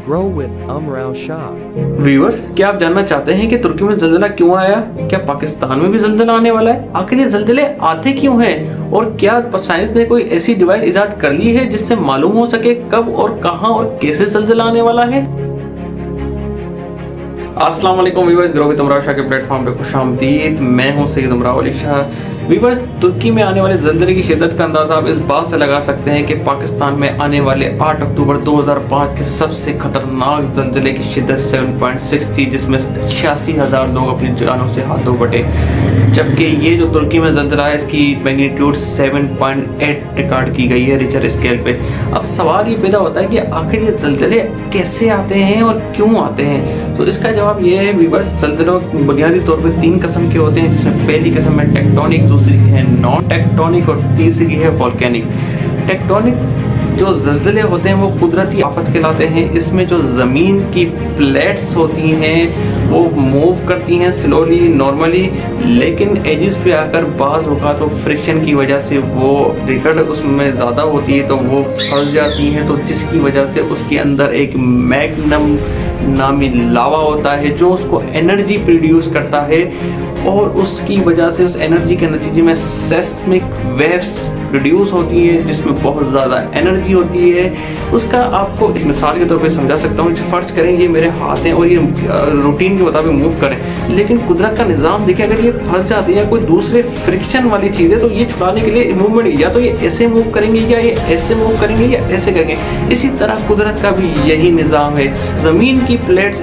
Grow with Umrao Shah. Viewers, क्या आप जानना चाहते हैं कि तुर्की में जल्जला क्यों आया? क्या पाकिस्तान में भी जल्जला आने वाला है? आखिर ये जल्जले आते क्यों हैं? और क्या साइंस ने कोई ऐसी डिवाइस इजाद कर ली है जिससे मालूम हो सके कब और कहां और कैसे जल्जला आने वाला है? अस्सलाम वालेकुम viewers, grow with Umrao Shah के प्लेटफॉर्म पे खुशामदीद। मैं हूं सैयद उमराव अली शाह। व्यूअर्स, तुर्की में आने वाले जल्जले की शिद्दत का अंदाजा आप इस बात से लगा सकते हैं कि पाकिस्तान में आने वाले 8 अक्टूबर 2005 के सबसे खतरनाक जल्जले की शिद्दत 7.6 थी, जिसमें 86,000 लोग अपनी जानों से हाथ धो बटे। जबकि ये जो तुर्की में जल्जला है, इसकी मैग्नीट्यूड 7.8 रिकॉर्ड की गई है रिचर स्केल पे। अब सवाल ये पैदा होता है कि आखिर ये जल्जले कैसे आते हैं और क्यों आते हैं? तो इसका जवाब ये है व्यूअर्स, जल्जलों बुनियादी तौर पे 3 किस्म के होते हैं, जिसमें पहली किस्म है टेक्टोनिक, दूसरी है नॉन टेक्टोनिक और तीसरी है वोल्केनिक। टेक्टोनिक जो जल्जले होते हैं वो कुदरती आफत कहलाते हैं। इसमें जो ज़मीन की प्लेट्स होती हैं वो मूव करती हैं स्लोली नॉर्मली, लेकिन एजिस पे आकर बाज़ होगा तो फ्रिक्शन की वजह से वो रिकड़ उसमें ज़्यादा होती है तो वो फंस जाती हैं, तो जिसकी वजह से उसके अंदर एक मैग्नम नामी लावा होता है जो उसको एनर्जी प्रोड्यूस करता है, और उसकी वजह से उस एनर्जी के नतीजे में सेस्मिक वेव्स प्रोड्यूस होती है जिसमें बहुत ज़्यादा एनर्जी होती है। उसका आपको एक मिसाल के तौर पे समझा सकता हूँ। फर्ज करें ये मेरे हाथ हैं और ये रूटीन के मुताबिक मूव करें, लेकिन कुदरत का निज़ाम देखिए, अगर ये फंस जाती है या कोई दूसरे फ्रिक्शन वाली चीज़ है तो ये छुड़ाने के लिए मूवमेंट या तो ये ऐसे मूव करेंगे या ये ऐसे मूव करेंगे या ऐसे करेंगे। इसी तरह कुदरत का भी यही निज़ाम है। ज़मीन की प्लेट्स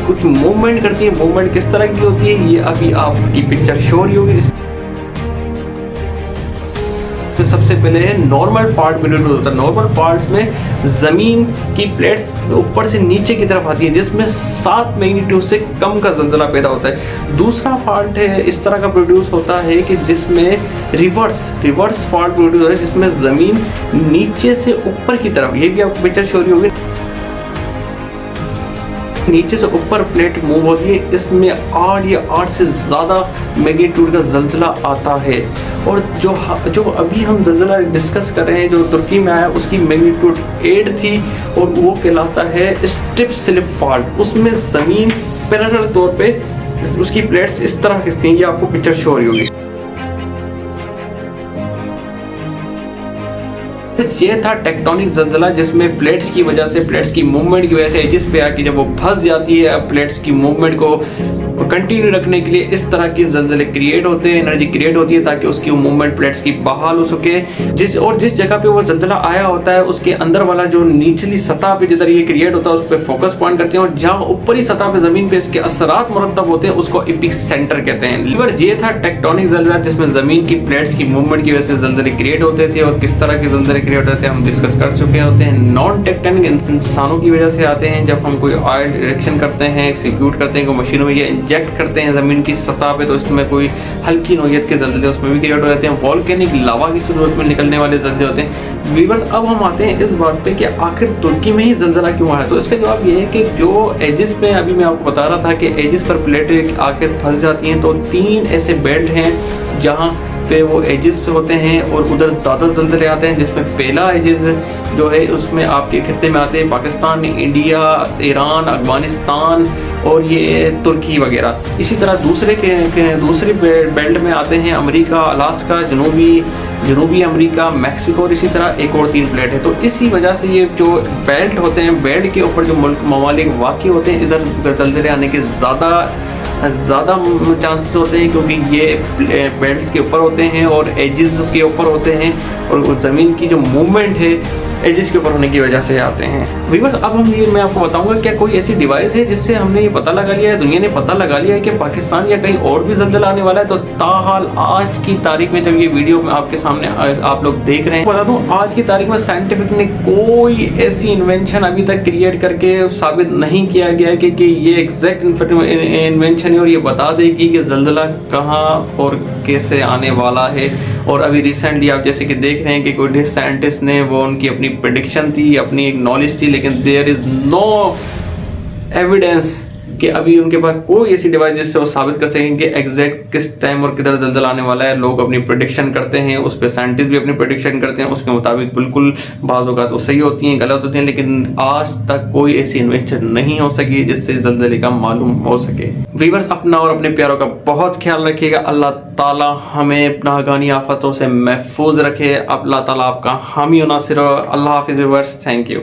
कुछ मूवमेंट करती है। मूवमेंट किस तरह की होती है ये अभी आपकी पिक्चर शो रही होगी। तो सबसे पहले है नॉर्मल फॉल्ट मैग्नीट्यूड होता है। नॉर्मल फॉल्ट में ज़मीन की प्लेट्स ऊपर से नीचे की तरफ आती है, जिसमें 7 मैग्नीट्यूड से कम का जल्जला पैदा होता है। दूसरा फॉल्ट है इस तरह का प्रोड्यूस होता है कि जिसमें रिवर्स फॉल्ट प्रोड्यूस होता है, जिसमें ज़मीन नीचे से ऊपर की तरफ, ये भी आपको पिक्चर शो रही होगी, नीचे से ऊपर प्लेट मूव होती है। इसमें 8 या 8 से ज़्यादा मैग्नीट्यूड का जल्जला आता है। और जो अभी हम जल्जला डिस्कस कर रहे हैं जो तुर्की में आया, उसकी मैग्नीट्यूड 8 थी और वो कहलाता है स्ट्रिप स्लिप फॉल्ट। उसमें ज़मीन पैरेलल तौर पे उसकी प्लेट्स इस तरह की थी, ये आपको पिक्चर शो रही होगी। ये था टेक्टोनिक जल्जला, जिसमें प्लेट्स की वजह से, प्लेट्स की मूवमेंट की वजह से एजिस पे आके जब वो फंस जाती है, प्लेट्स की मूवमेंट को कंटिन्यू रखने के लिए इस तरह की जल्जले क्रिएट होते हैं, एनर्जी क्रिएट होती है ताकि उसकी मूवमेंट प्लेट्स की बहाल हो सके। जिस जगह पे वो जल्जला आया होता है उसके अंदर वाला जो निचली सतह पे जिधर ये क्रिएट होता है उस पर फोकस पॉइंट करते हैं, और जहाँ ऊपरी सतह पे जमीन पे इसके असरात मुरतब होते हैं उसको एपिक सेंटर कहते हैं। लीवर ये था टेक्टोनिक जल्जला, जिसमें जमीन की प्लेट्स की मूवमेंट की वजह से जल्जले क्रिएट होते थे, और किस तरह के जल्जले क्रिएट होते हैं हम डिस्कस कर चुके होते हैं। नॉन टेक्टोनिक इंसानों की वजह से आते हैं, जब हम कोई ऑयल रिएक्शन करते हैं, एक्सिक्यूट करते हैं, कोई मशीनों में ये इंजेक्ट करते हैं जमीन की सतह पे, तो इसमें कोई हल्की नौयत के जल्जले उसमें भी क्रिएट हो जाते हैं। वोल्केनिक लावा की सूरत में निकलने वाले जल्जले होते हैं। व्यूअर्स, अब हम आते हैं इस बात पे कि आखिर तुर्की में ही जल्जला क्यों आया। तो इसका जवाब ये है कि जो एजिस पे, अभी मैं आपको बता रहा था कि एजिस पर प्लेटें आकर फंस जाती हैं, तो 3 ऐसे बेल्ट हैं जहाँ पे वो एजिस होते हैं और उधर ज़्यादा जल्जले आते हैं। जिसमें पहला एजिस जो है उसमें आपके खत्ते में आते हैं पाकिस्तान, इंडिया, ईरान, अफगानिस्तान और ये तुर्की वगैरह। इसी तरह दूसरे बेल्ट में आते हैं अमेरिका, अलास्का, जनूबी अमेरिका, मैक्सिको, और इसी तरह एक और 3 प्लेट है। तो इसी वजह से ये जो बेल्ट होते हैं, बेल्ट के ऊपर जो मुल्क ममालिक वाक़ई होते हैं, इधर जल्जले आने के ज़्यादा चांसेस होते हैं, क्योंकि ये बेल्ट्स के ऊपर होते हैं और एजिस के ऊपर होते हैं, और ज़मीन की जो मूवमेंट है एजिस के ऊपर होने की वजह से आते हैं। व्यूअर्स, अब मैं आपको बताऊंगा क्या कोई ऐसी डिवाइस है जिससे हमने ये पता लगा लिया है, दुनिया ने पता लगा लिया है कि पाकिस्तान या कहीं और भी जल्जला आने वाला है। तो ताहाल आज की तारीख में जब ये वीडियो में आपके सामने आप लोग देख रहे हैं, बता दूं आज की तारीख में साइंटिफिक ने कोई ऐसी इन्वेंशन अभी तक क्रिएट करके साबित नहीं किया गया है कि ये एग्जैक्ट इन्वेंशन है और ये बता देगी कि जल्जला कहाँ और कैसे आने वाला है। और अभी रिसेंटली आप जैसे कि देख रहे हैं कि कोई साइंटिस्ट ने वो उनकी अपनी प्रेडिक्शन थी, अपनी एक नॉलेज थी, लेकिन देयर इज नो एविडेंस कि अभी उनके पास कोई ऐसी डिवाइस जिससे वो साबित कर सकें कि एग्जैक्ट किस टाइम और किधर जल्जला आने वाला है। लोग अपनी प्रेडिक्शन करते हैं, उस पर साइंटिस्ट भी अपनी प्रेडिक्शन करते हैं, उसके मुताबिक बिल्कुल बाज़ औक़ात वो सही होती हैं, गलत होती हैं, लेकिन आज तक कोई ऐसी इन्वेंशन नहीं हो सकी जिससे जल्जले का मालूम हो सके। वीवर्स, अपना और अपने प्यारों का बहुत ख्याल रखिएगा। अल्लाह ताला हमें नागानी आफतों से महफूज रखे। अल्लाह ताला आपका हामी और नासिर हो। अल्लाह हाफिज़ वीवर्स, थैंक यू।